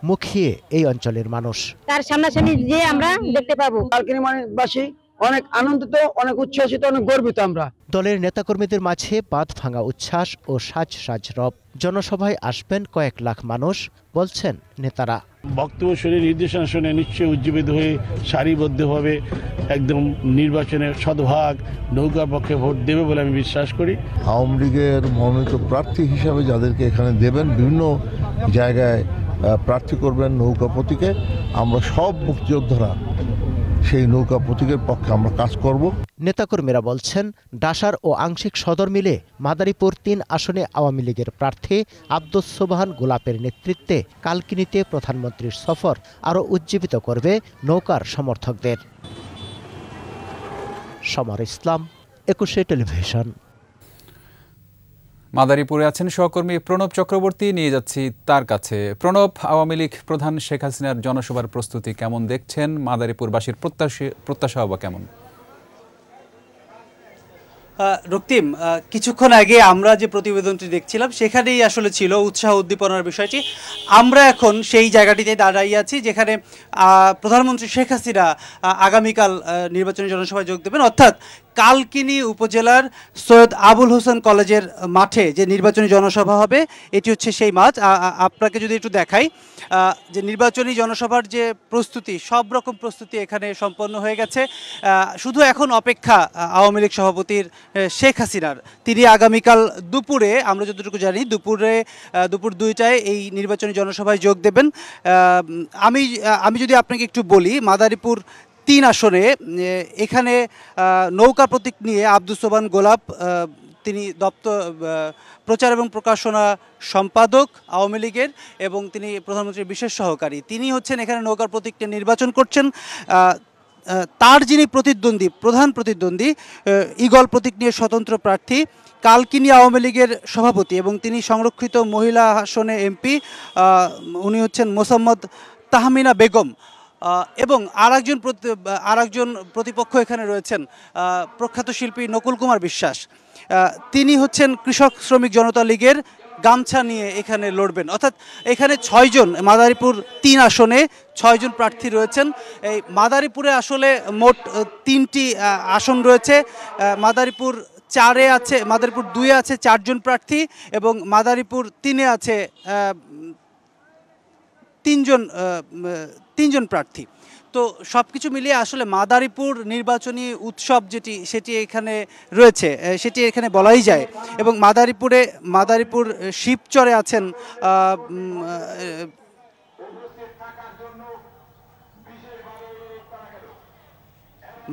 মুখিয়ে এই অঞ্চলের মানুষ। তার সামনাসামনি যে আমরা দেখতে পাবো। কালকিনিবাসী অনেক আনন্দিত, অনেক উচ্ছ্বসিত, অনেক গর্বিত আমরা। দলের নেতাকর্মীদের মাঝে বাঁধ ভাঙা উচ্ছ্বাস ও সাজ রব। জনসভায় আসবেন কয়েক লাখ মানুষ, বলছেন নেতারা। বক্তব্য শুনে নির্দেশনা শুনে নিশ্চয়ই উজ্জীবিত হয়ে সারিবদ্ধভাবে একদম নির্বাচনের শতভাগ নৌকার পক্ষে ভোট দেবে বলে আমি বিশ্বাস করি। আওয়ামী লীগের মনোনীত প্রার্থী হিসাবে যাদেরকে এখানে দেবেন, বিভিন্ন জায়গায় প্রার্থী করবেন নৌকা প্রতীকে, আমরা সব মুক্তিযোদ্ধারা সেই নৌকা প্রতীকের পক্ষে আমরা কাজ করব। নেতাকর্মীরা বলছেন, ডাসার ও আংশিক সদর মিলে মাদারীপুর ৩ আসনে আওয়ামী লীগের প্রার্থী আব্দুস সোবহান গোলাপের নেতৃত্বে কালকিনিতে প্রধানমন্ত্রীর সফর আরও উজ্জীবিত করবে নৌকার সমর্থকদের। সমর ইসলাম, ২১ টেলিভিশন। মাদারীপুরে আছেন সহকর্মী প্রণব চক্রবর্তী, নিয়ে যাচ্ছি তার কাছে। প্রণব, আওয়ামী লীগ প্রধান শেখ হাসিনার জনসভার প্রস্তুতি কেমন দেখছেন? মাদারীপুরবাসীর প্রত্যাশা বা কেমন? রক্তিম, কিছুক্ষণ আগে আমরা যে প্রতিবেদনটি দেখছিলাম সেখানেই আসলে ছিল উৎসাহ উদ্দীপনার বিষয়টি। আমরা এখন সেই জায়গাটিতে দাঁড়িয়ে আছি যেখানে প্রধানমন্ত্রী শেখ হাসিনা আগামীকাল নির্বাচনী জনসভায় যোগ দেবেন, অর্থাৎ কালকিনি উপজেলার সৈয়দ আবুল হোসেন কলেজের মাঠে যে নির্বাচনী জনসভা হবে, এটি হচ্ছে সেই মাঠ। আপনাকে যদি একটু দেখাই যে নির্বাচনী জনসভার যে প্রস্তুতি, সব রকম প্রস্তুতি এখানে সম্পন্ন হয়ে গেছে। শুধু এখন অপেক্ষা আওয়ামী লীগ সভাপতির শেখ হাসিনার। তিনি আগামীকাল দুপুরে, আমরা যতটুকু জানি দুপুর 2টায় এই নির্বাচনী জনসভায় যোগ দেবেন। আমি যদি আপনাকে একটু বলি, মাদারীপুর ৩ আসনে এখানে নৌকা প্রতীক নিয়ে আব্দুস সোবহান গোলাপ, তিনি প্রচার এবং প্রকাশনা সম্পাদক আওয়ামী লীগের এবং তিনি প্রধানমন্ত্রীর বিশেষ সহকারী, তিনি হচ্ছেন এখানে নৌকার প্রতীক নিয়ে নির্বাচন করছেন। তার যিনি প্রধান প্রতিদ্বন্দ্বী ঈগল প্রতীক নিয়ে স্বতন্ত্র প্রার্থী কালকিনি আওয়ামী লীগের সভাপতি এবং তিনি সংরক্ষিত মহিলা আসনে এমপি, উনি হচ্ছেন মোসাম্মদ তাহমিনা বেগম। এবং আরেকজন প্রতিপক্ষ এখানে রয়েছেন প্রখ্যাত শিল্পী নকুল কুমার বিশ্বাস, তিনি হচ্ছেন কৃষক শ্রমিক জনতা লীগের গামছা নিয়ে এখানে লড়বেন। অর্থাৎ এখানে 6 জন, মাদারীপুর 3 আসনে 6 জন প্রার্থী রয়েছেন। এই মাদারীপুরে আসলে মোট 3টি আসন রয়েছে। মাদারীপুর 2-এ আছে 4 জন প্রার্থী এবং মাদারীপুর 3-এ আছে 3 জন প্রার্থী। তো সব কিছু মিলিয়ে আসলে মাদারীপুর নির্বাচনী উৎসব সেটি এখানে রয়েছে, সেটি এখানে বলাই যায়। এবং মাদারীপুর শিবচরে আছেন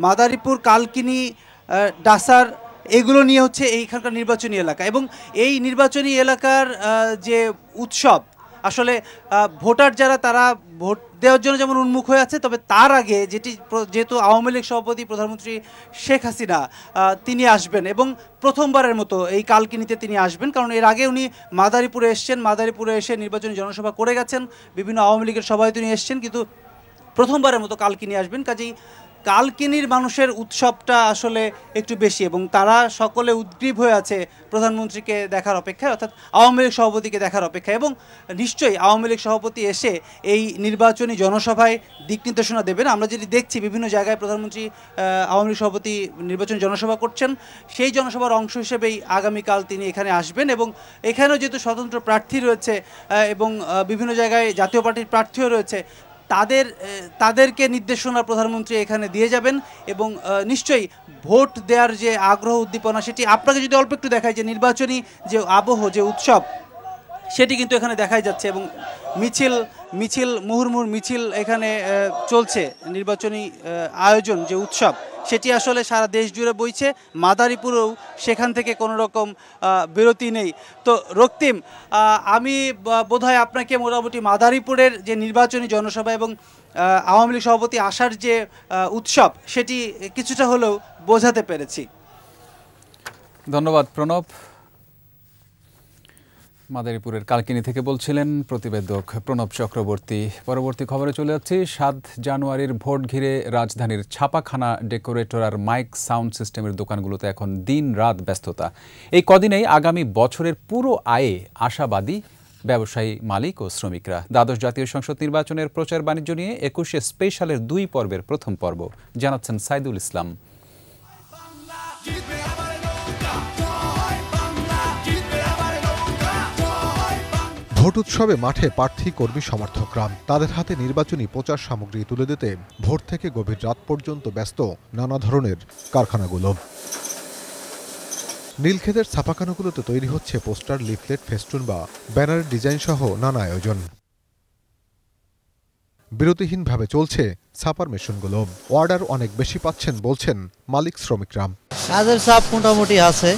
মাদারীপুর, কালকিনি, ডাসার, এগুলো নিয়ে হচ্ছে এইখানকার নির্বাচনী এলাকা। এবং এই নির্বাচনী এলাকার যে উৎসব, আসলে ভোটার যারা তারা ভোট দেওয়ার জন্য যেমন উন্মুখ হয়ে আছে, তবে তার আগে যেহেতু আওয়ামী লীগ সভাপতি প্রধানমন্ত্রী শেখ হাসিনা তিনি আসবেন এবং প্রথমবারের মতো এই কালকিনিতে তিনি আসবেন, কারণ এর আগে উনি মাদারীপুরে এসে নির্বাচনী জনসভা করে গেছেন, বিভিন্ন আওয়ামী লীগের সভায় তিনি এসছেন, কিন্তু প্রথমবারের মতো কালকিনি আসবেন। কাজেই কালকিনির মানুষের উৎসবটা আসলে একটু বেশি এবং তারা সকলে উদ্গ্রীব হয়ে আছে প্রধানমন্ত্রীকে দেখার অপেক্ষায়, অর্থাৎ আওয়ামী লীগ সভাপতিকে দেখার অপেক্ষায়। এবং নিশ্চয়ই আওয়ামী লীগ সভাপতি এসে এই নির্বাচনী জনসভায় দিক নির্দেশনা দেবেন। আমরা যেটি দেখছি বিভিন্ন জায়গায় প্রধানমন্ত্রী, আওয়ামী লীগ সভাপতি নির্বাচনী জনসভা করছেন, সেই জনসভার অংশ হিসেবেই আগামীকাল তিনি এখানে আসবেন। এবং এখানেও যেহেতু স্বতন্ত্র প্রার্থী রয়েছে এবং বিভিন্ন জায়গায় জাতীয় পার্টির প্রার্থীও রয়েছে, তাদেরকে নির্দেশনা প্রধানমন্ত্রী এখানে দিয়ে যাবেন। এবং নিশ্চয়ই ভোট দেওয়ার যে আগ্রহ উদ্দীপনা, সেটি আপনাকে যদি অল্প একটু দেখায়, যে নির্বাচনী যে আবহ, যে উৎসব, সেটি কিন্তু এখানে দেখাই যাচ্ছে। এবং মুহুর্মুহুর মিছিল এখানে চলছে। নির্বাচনী আয়োজন, যে উৎসব, সেটি আসলে সারা দেশ জুড়ে বইছে। মাদারীপুরেও সেখান থেকে কোনো রকম বিরতি নেই। তো রক্তিম, আমি বোধহয় আপনাকে মোটামুটি মাদারীপুরের যে নির্বাচনী জনসভা এবং আওয়ামী লীগ সভাপতি আসার যে উৎসব, সেটি কিছুটা হলেও বোঝাতে পেরেছি। ধন্যবাদ প্রণব। মাদারীপুরের কালকিনি থেকে বলছিলেন প্রতিবেদক প্রণব চক্রবর্তী। পরবর্তী খবরে চলে যাচ্ছি। 7 জানুয়ারির ভোট ঘিরে রাজধানীর ছাপাখানা, ডেকোরেটর আর মাইক সাউন্ড সিস্টেমের দোকানগুলোতে এখন দিন রাত ব্যস্ততা। এই কদিনেই আগামী বছরের পুরো আয়ে আশাবাদী ব্যবসায়ী, মালিক ও শ্রমিকরা। দ্বাদশ জাতীয় সংসদ নির্বাচনের প্রচার বাণিজ্য নিয়ে 21 স্পেশালের 2 পর্বের প্রথম পর্ব, জানাচ্ছেন সাইদুল ইসলাম। ভোট উৎসবে মাঠে প্রার্থী কর্মী সমর্থকরা তাদের হাতে নির্বাচনী প্রচার সামগ্রী তুলে দিতে ভোর থেকে গভীর রাত পর্যন্ত ব্যস্ত নানা ধরনের কারখানাগুলো। নীলক্ষেতের ছাপাখানাগুলোতে তৈরি হচ্ছে পোস্টার, লিফলেট, ফেস্টুন বা ব্যানারের ডিজাইন সহ নানা আয়োজন। বিরতিহীনভাবে চলছে ছাপার মেশিনগুলো। অর্ডার অনেক বেশি পাচ্ছেন বলছেন মালিক শ্রমিকরা। কাজের চাপ মোটামুটি আছে,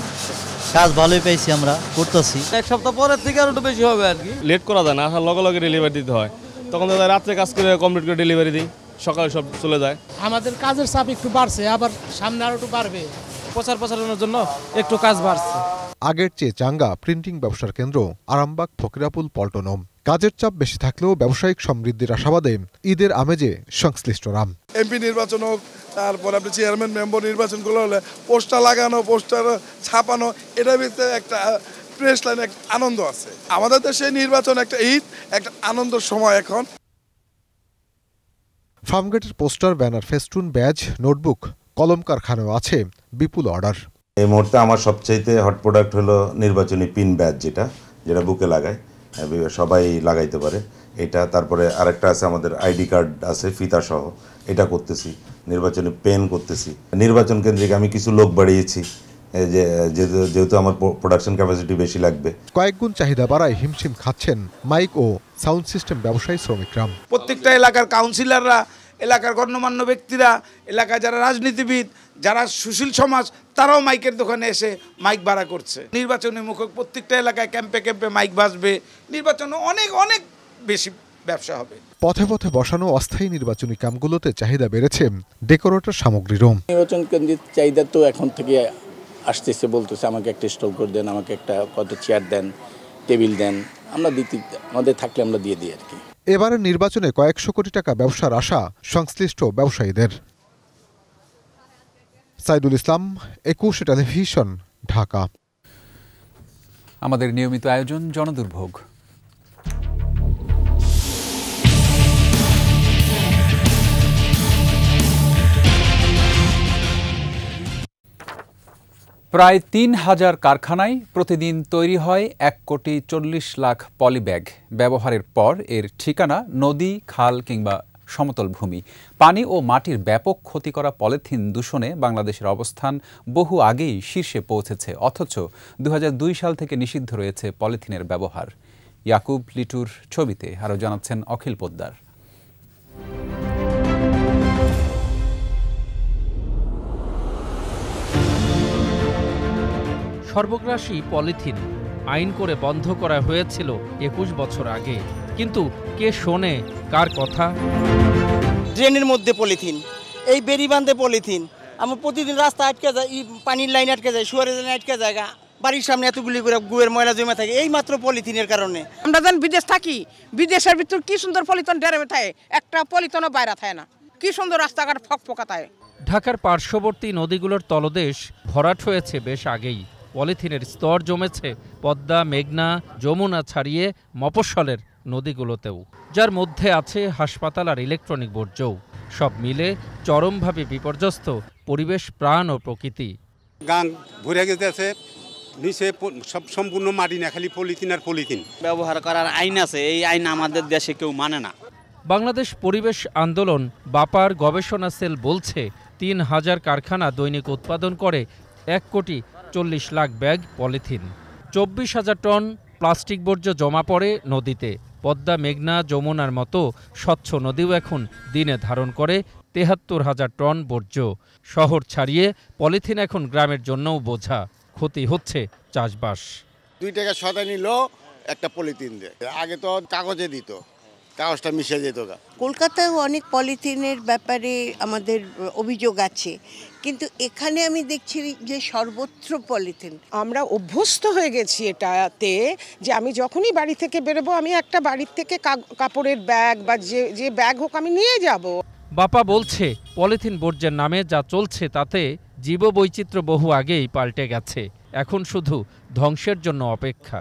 কাজ ভালোই পেয়েছি, আমরা করতেছি। এক সপ্তাহ পরের থেকে আরো একটু বেশি হবে আর কি। লেট করা যায় না, আসার লগে লগে ডেলিভারি দিতে হয়। তখন রাত্রে কাজ করে কমপ্লিট করে ডেলিভারি দিই, সকালে সব চলে যায়। আমাদের কাজের চাপ একটু বাড়ছে, আবার সামনে আরো একটু বাড়বে। প্রচারের জন্য একটু কাজ বাড়ছে। আগের চেয়ে চাঙ্গা প্রিন্টিং ব্যবসার কেন্দ্র আরামবাগ, ফকিরাপুল, পল্টন। কাজের চাপ বেশি থাকলেও ব্যবসায়িক সমৃদ্ধির আশাবাদে ঈদের আমেজে সংশ্লিষ্টরা। এমপি নির্বাচন হোক, তারপর আপনি চেয়ারম্যান মেম্বার নির্বাচনগুলো হলে পোস্টার লাগানো, পোস্টার ছাপানো, এটার ভিতরে একটা প্রেস লাইন একটা আনন্দ আছে। আমাদের দেশে নির্বাচন একটা ঈদ, একটা আনন্দের সময় এখন। ফার্মগেটের poster, banner, festoon, badge, notebook, কলম কারখানাও আছে বিপুল অর্ডার। এই মুহূর্তে আমার সবচাইতে হট প্রোডাক্ট হলো নির্বাচনী পিন ব্যাজ, যেটা বুকে লাগায়, সবাই লাগাইতে পারে এটা। তারপরে আরেকটা আছে আমাদের আইডি কার্ড আছে ফিতা সহ, এটা করতেছি। নির্বাচনী পেন করতেছি। নির্বাচন কেন্দ্রিক আমি কিছু লোক বাড়িয়েছি, যেহেতু আমার প্রোডাকশন ক্যাপাসিটি বেশি লাগবে। কয়েকগুণ চাহিদা বাড়ায় হিমশিম খাচ্ছেন মাইক ও সাউন্ড সিস্টেম ব্যবসায়ী শ্রমিকরা। প্রত্যেকটা এলাকার কাউন্সিলররা, এলাকার গণ্যমান্য ব্যক্তিরা, এলাকায় যারা রাজনীতিবিদ, যারা সুশীল সমাজ, তারাও মাইকের দোকানে এসে মাইক ভাড়া করছে। নির্বাচনী মুখক প্রত্যেকটা এলাকায় ক্যাম্পে ক্যাম্পে মাইক বাজবে। নির্বাচনে অনেক অনেক বেশি ব্যবসা হবে। পথে পথে বসানো অস্থায়ী নির্বাচনী ক্যাম্পগুলোতে চাহিদা বেড়েছে ডেকোরেটর সামগ্রীরও। নির্বাচন কেন্দ্রিক চাহিদা তো এখন থেকে আসতেছে, বলতেছে আমাকে একটা স্টল করে দেন, আমাকে একটা কত চেয়ার দেন, টেবিল দেন, আমরা আমাদের থাকলে আমরা দিয়ে দিই আর কি। এবারের নির্বাচনে কয়েকশো কোটি টাকা ব্যবসার আশা সংশ্লিষ্ট ব্যবসায়ীদের। সাইদুল ইসলাম, 21 টেলিভিশন, ঢাকা। আমাদের নিয়মিত আয়োজন জনদুর্ভোগ। প্রায় ৩,০০০ কারখানায় প্রতিদিন তৈরি হয় ১,৪০,০০,০০০ পলিব্যাগ। ব্যবহারের পর এর ঠিকানা নদী, খাল কিংবা সমতল ভূমি। পানি ও মাটির ব্যাপক ক্ষতি করা পলিথিন দূষণে বাংলাদেশের অবস্থান বহু আগেই শীর্ষে পৌঁছেছে, অথচ ২০০২ সাল থেকে নিষিদ্ধ রয়েছে পলিথিনের ব্যবহার। ইয়াকুব লিটুর ছবিতে আরও জানাচ্ছেন অখিল পোদ্দার। সর্বগ্রাসী পলিথিন আইন করে বন্ধ করা হয়েছিল ২১ বছর আগে, কিন্তু কে শোনে কার কথা? ড্রেনের মধ্যে পলিথিন, এই বেরিবান্ধে পলিথিন, আমার প্রতিদিন রাস্তা আটকে যায়, পানির লাইন আটকে যায়, সুয়ারের লাইন আটকে যায়, বাড়ির সামনে এতগুলি করে গুয়ের ময়লা জমে থাকে এই মাত্র পলিথিনের কারণে। আমরা যখন বিদেশ থাকি, বিদেশের ভিতর কি সুন্দর পলিথিন ডেরে থাকে, একটা পলিথিনও বাইরে থাকে না, কি সুন্দর রাস্তাঘাট ফকফকা থাকে। ঢাকার পার্শ্ববর্তী নদীগুলোর তলদেশ ভরাট হয়েছে বেশ আগেই। পলিথিনের স্তর জমেছে পদ্মা, মেঘনা, যমুনা ছাড়িয়ে মফস্বলের নদীগুলোতেও, যার মধ্যে আছে হাসপাতাল আর ইলেকট্রনিক বর্জ্যও। সব মিলে চরমভাবে বিপর্যস্ত পরিবেশ, প্রাণ ও প্রকৃতি। গাং ভরে গেছে, নিচে সব সম্পূর্ণ মাটি না, খালি পলিথিন আর পলিথিন। ব্যবহার করার আইন আছে, এই আইন আমাদের দেশে কেউ মানে না। বাংলাদেশ পরিবেশ আন্দোলন বাপার গবেষণা সেল বলছে ৩,০০০ কারখানা দৈনিক উৎপাদন করে ১,৪০,০০,০০০ ব্যাগ পলিথিন। ২৪,০০০ টন প্লাস্টিক বর্জ্য জমা পড়ে নদীতে। পদ্মা, মেঘনা, যমুনার মতো স্বচ্ছ নদীও এখন দিনে ধারণ করে ৭৩,০০০ টন বর্জ্য। শহর ছাড়িয়ে পলিথিন এখন গ্রামের জন্যও বোঝা। ক্ষতি হচ্ছে চাষবাস। ২ টাকা সদা নিল একটা পলিথিন দিয়ে, আগে তো কাগজে দিত, কাগজটা মিশে যেত। কলকাতায় অনেক পলিথিনের ব্যাপারে আমাদের অভিযোগ আছে, কিন্তু এখানে আমি দেখছি যে সর্বত্র পলিথিন। আমরা অভ্যস্ত হয়ে গেছি এটাতে, যে আমি যখনই বাড়ি থেকে বেরোবো আমি একটা বাড়ির থেকে কাপড়ের ব্যাগ বা যে ব্যাগ হোক আমি নিয়ে যাব। বাপা বলছে পলিথিন বর্জ্যের নামে যা চলছে তাতে জীববৈচিত্র্য বহু আগেই পাল্টে গেছে, এখন শুধু ধ্বংসের জন্য অপেক্ষা।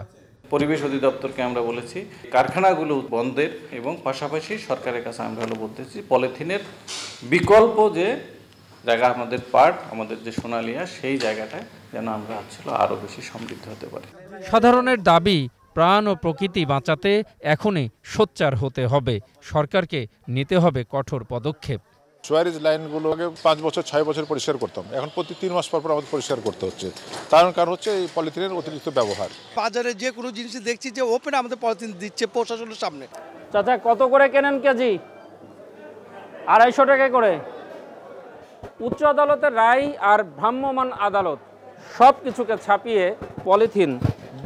পরিবেশ অধিদপ্তরকে আমরা বলেছি কারখানাগুলো বন্ধের, এবং পাশাপাশি সরকারের কাছে আমরা বলতেছি পলিথিনের বিকল্প যে জায়গা আমাদের পার্ট, আমাদের যে সোনালিয়া, সেই জায়গাটায় যেন আমরা আরও বেশি সমৃদ্ধ হতে পারি। সাধারণের দাবি প্রাণ ও প্রকৃতি বাঁচাতে এখনই সোচ্চার হতে হবে। সরকারকে নিতে হবে কঠোর পদক্ষেপ। সুয়ারেজ লাইনগুলো আগে 5 বছর 6 বছর পরিষ্কার করতাম, এখন প্রতি 3 মাস পর আমাদের পরিষ্কার করতে হচ্ছে। কারণ হচ্ছে এই পলিথিনের অতিরিক্ত ব্যবহার। বাজারে যে কোনো জিনিস দেখছি যে ওপেন আমাদের পলিথিন দিচ্ছে প্রশাসনের সামনে। চাচা কত করে কেনেন কেজি? 250 টাকা করে। উচ্চ আদালতের রায় আর ভ্রাম্যমাণ আদালত সব কিছুকে ছাপিয়ে পলিথিন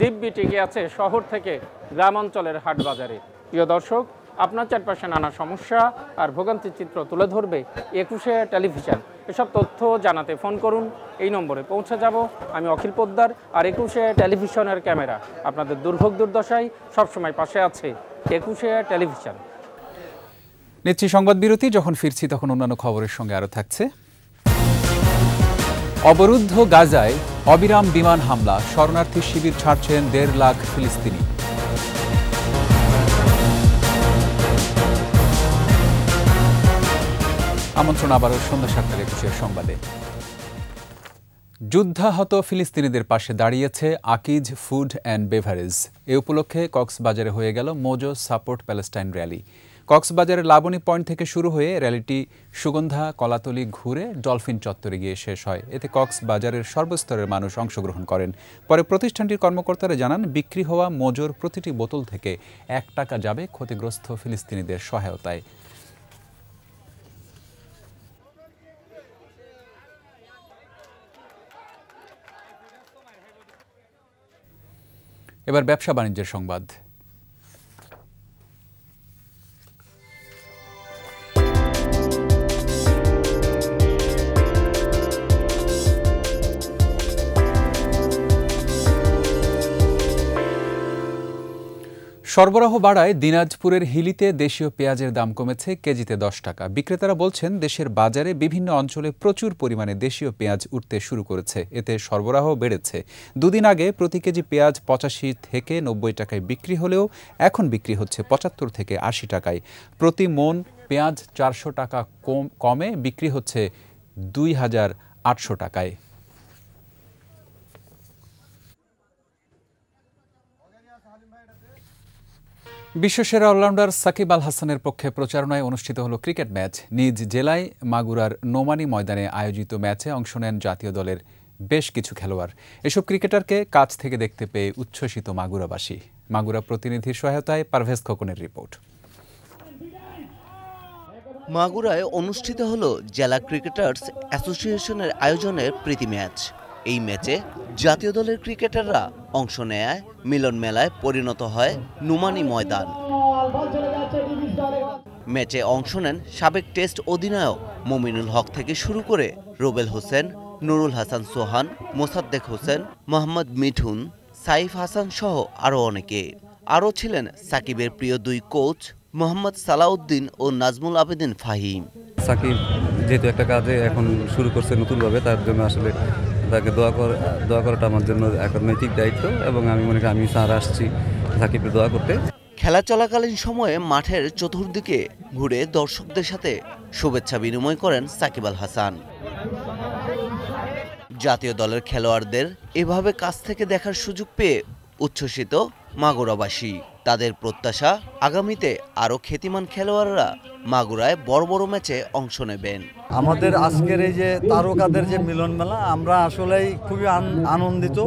দিব্যি টিকে আছে শহর থেকে গ্রামাঞ্চলের হাট বাজারে। প্রিয় দর্শক, আপনার চারপাশে নানা সমস্যা আর ভোগান্তির চিত্র তুলে ধরবে 21 টেলিভিশন। এসব তথ্য জানাতে ফোন করুন, এই নম্বরে পৌঁছে যাব আমি অখিল পোদ্দার। আর 21 টেলিভিশনের ক্যামেরা আপনাদের দুর্ভোগ দুর্দশায় সবসময় পাশে আছে 21 টেলিভিশন। নিচ্ছি সংবাদ বিরতি, যখন ফিরছি তখন অন্যান্য খবরের সঙ্গে আরও থাকছে। অবরুদ্ধ গাজায় অবিরাম বিমান হামলা, শরণার্থী শিবির ছাড়ছেন 1.5 লাখ ফিলিস্তিনি। আমন্ত্রণ আবারও সন্ধ্যা 7:21 সংবাদে। যুদ্ধাহত ফিলিস্তিনিদের পাশে দাঁড়িয়েছে আকিজ ফুড অ্যান্ড বেভারেজ। এ উপলক্ষে কক্সবাজারে হয়ে গেল মোজো সাপোর্ট প্যালেস্টাইন র্যালি। কক্সবাজারের লাবণী পয়েন্ট থেকে শুরু হয়ে র্যালিটি সুগন্ধা কলাতলি ঘুরে ডলফিন চত্বরে গিয়ে শেষ হয়। এতে কক্সবাজারের সর্বস্তরের মানুষ অংশগ্রহণ করেন। পরে প্রতিষ্ঠানটির কর্মকর্তারা জানান, বিক্রি হওয়া মোজোর প্রতিটি বোতল থেকে 1 টাকা যাবে ক্ষতিগ্রস্ত ফিলিস্তিনিদের সহায়তায়। এবার ব্যবসা বাণিজ্যের সংবাদ। সরবরাহ বাড়ায় দিনাজপুরের হিলিতে দেশীয় পেঁয়াজের দাম কমেছে কেজিতে 10 টাকা। বিক্রেতারা বলছেন, দেশের বাজারে বিভিন্ন অঞ্চলে প্রচুর পরিমাণে দেশীয় পেঁয়াজ উঠতে শুরু করেছে, এতে সরবরাহ বেড়েছে। 2 দিন আগে প্রতি কেজি পেঁয়াজ 85 থেকে 90 টাকায় বিক্রি হলেও এখন বিক্রি হচ্ছে 75 থেকে 80 টাকায়। প্রতি মণ পেঁয়াজ 400 টাকা কমে বিক্রি হচ্ছে 2800 টাকায়। বিশ্বসেরা অলরাউন্ডার সাকিব আল হাসানের পক্ষে প্রচারণায় অনুষ্ঠিত হলো ক্রিকেট ম্যাচ। নিজ জেলায় মাগুরার নোমানী ময়দানে আয়োজিত ম্যাচে অংশ নেন জাতীয় দলের বেশ কিছু খেলোয়াড়। এসব ক্রিকেটারকে কাছ থেকে দেখতে পেয়ে উচ্ছ্বসিত মাগুরাবাসী। মাগুরা প্রতিনিধির সহায়তায় পারভেজ খোকনের রিপোর্ট। মাগুরায় অনুষ্ঠিত হলো জেলা ক্রিকেটার্স অ্যাসোসিয়েশনের আয়োজনে প্রীতি ম্যাচ। এই ম্যাচে জাতীয় দলের ক্রিকেটাররা অংশ নেয় মিলন মেলায় পরিণত হয় নোমানী ময়দান। ম্যাচে অংশ নেন সাবেক টেস্ট অধিনায়ক মমিনুল হক থেকে শুরু করে রুবেল হোসেন, নুরুল হাসান সোহান, মোসাদ্দেক হোসেন, মোহাম্মদ মিঠুন, সাইফ হাসান সহ আরও অনেকে। আরও ছিলেন সাকিবের প্রিয় 2 কোচ মোহাম্মদ সালাউদ্দিন ও নাজমুল আবেদিন ফাহিম। সাকিব যেহেতু একটা কাজে এখন শুরু করছে নতুনভাবে, তার জন্য আসলে তাকে দোয়া করাটা আমার জন্য একটা নৈতিক দায়িত্ব, এবং আমি মনে করি আমি স্যার আসছি সাকিবের দোয়া করতে। খেলা চলাকালীন সময়ে মাঠের চতুর্দিকে ঘুরে দর্শকদের সাথে শুভেচ্ছা বিনিময় করেন সাকিব আল হাসান। জাতীয় দলের খেলোয়াড়দের এভাবে কাছ থেকে দেখার সুযোগ পেয়ে উচ্ছ্বসিত মাগুরাবাসী। তাদের প্রত্যাশা, আগামীতে আরও খ্যাতিমান খেলোয়াড়রা মাগুরায় বড় বড় ম্যাচে অংশ নেবেন। আমাদের আজকের এই যে তারকাদের যে মিলন মেলা, আমরা আসলেই খুবই আনন্দিত,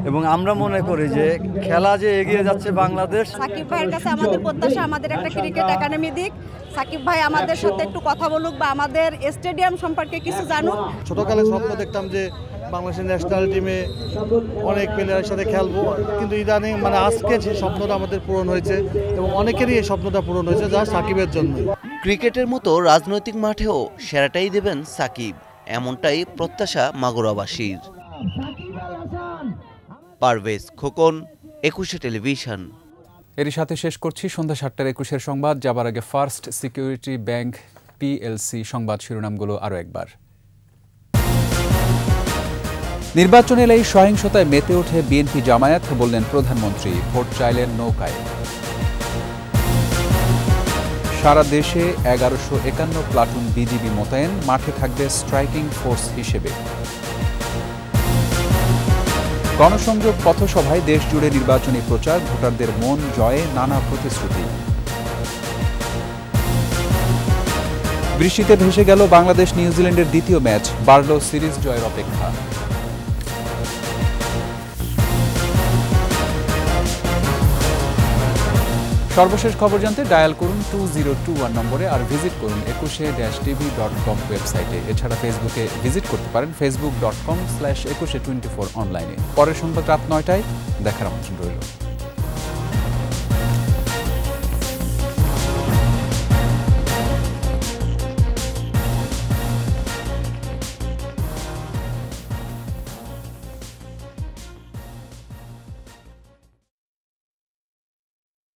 এবং আমরা মনে করি যে খেলা যে এগিয়ে যাচ্ছে বাংলাদেশ। সাকিব ভাইয়ের কাছে আমাদের প্রত্যাশা, আমাদের একটা ক্রিকেট একাডেমি দিক, সাকিব ভাই আমাদের সাথে একটু কথা বলুক বা আমাদের স্টেডিয়াম সম্পর্কে কিছু জানুক। ছোটকালে স্বপ্ন দেখতাম যে বাংলাদেশের ন্যাশনাল টিমে অনেক প্লেয়ারের সাথে খেলবো, কিন্তু ইদানিং আজকে যে স্বপ্নটা আমাদের পূরণ হয়েছে, এবং অনেকেরই এই স্বপ্নটা পূরণ হয়েছে যা সাকিবের জন্য। ক্রিকেটের মতো রাজনৈতিক মাঠেও সেরাটাই দেবেন সাকিব, এমনটাই প্রত্যাশা মাগুরাবাসীর। পারভেজ খোকন, 21 টেলিভিশন। এরই সাথে শেষ করছি সন্ধ্যা 7:21 সংবাদ। যাবার আগে ফার্স্ট সিকিউরিটি ব্যাংক পিএলসি সংবাদ শিরোনামগুলো আরও একবার। নির্বাচন এলেই সহিংসতায় মেতে ওঠে বিএনপি জামায়াত, বললেন প্রধানমন্ত্রী। ভোট চাইলেন নৌকায়। সারা দেশে 1151 প্লাটুন বিজিবি মোতায়েন, মাঠে থাকবে স্ট্রাইকিং ফোর্স হিসেবে। গণসংযোগ পথসভায় দেশ জুড়ে নির্বাচনী প্রচার, ভোটারদের মন জয়ে নানা প্রতিশ্রুতি। বৃষ্টিতে ভেসে গেল বাংলাদেশ নিউজিল্যান্ডের দ্বিতীয় ম্যাচ, বাড়ল সিরিজ জয়ের অপেক্ষা। সর্বশেষ খবর জানতে ডায়াল করুন 2021 নম্বরে আর ভিজিট করুন 21-tv.com ওয়েবসাইটে। এছাড়া ফেসবুকে ভিজিট করতে পারেন facebook.com/2124 অনলাইনে। পরের সংবাদ রাত 9টায় দেখার আমন্ত্রণ রইল।